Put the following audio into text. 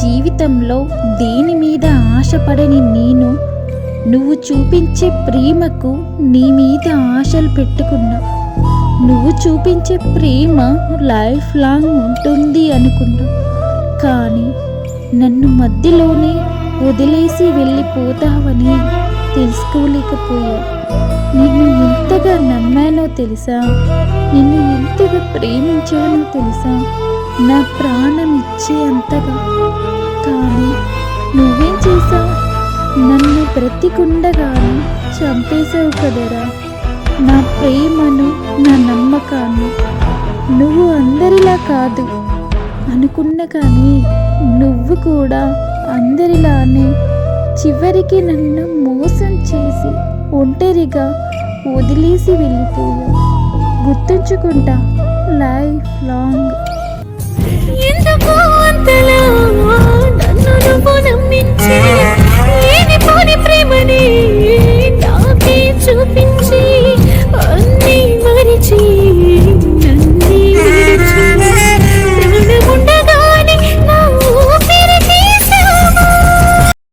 జీవితంలో దేని మీద ఆశపడని నేను నువ్వు చూపించే ప్రేమకు నీ మీద ఆశలు పెట్టుకున్నా. నువ్వు చూపించే ప్రేమ లైఫ్ లాంగ్ ఉంటుంది అనుకున్నా. కానీ నన్ను మధ్యలోనే వదిలేసి వెళ్ళిపోతావని తెలుసుకోలేకపోయా. నిన్ను ఎంతగా నమ్మానో తెలుసా, నిన్ను ఎంతగా ప్రేమించానో తెలుసా, నా ప్రాణం ఇచ్చే అంతగా. కానీ నువ్వేం చేశావు? నన్ను బ్రతికుండగానే చంపేశావు కదరా నా ప్రేమను, నా నమ్మకాన్ని. నువ్వు అందరిలా కాదు అనుకున్న, కానీ నువ్వు కూడా అందరిలానే చివరికి నన్ను మోసం చేసి ఒంటరిగా వదిలేసి వెళ్ళిపోయావు. గుర్తుంచుకుంటా లైఫ్ లాంగ్. ఎందుకు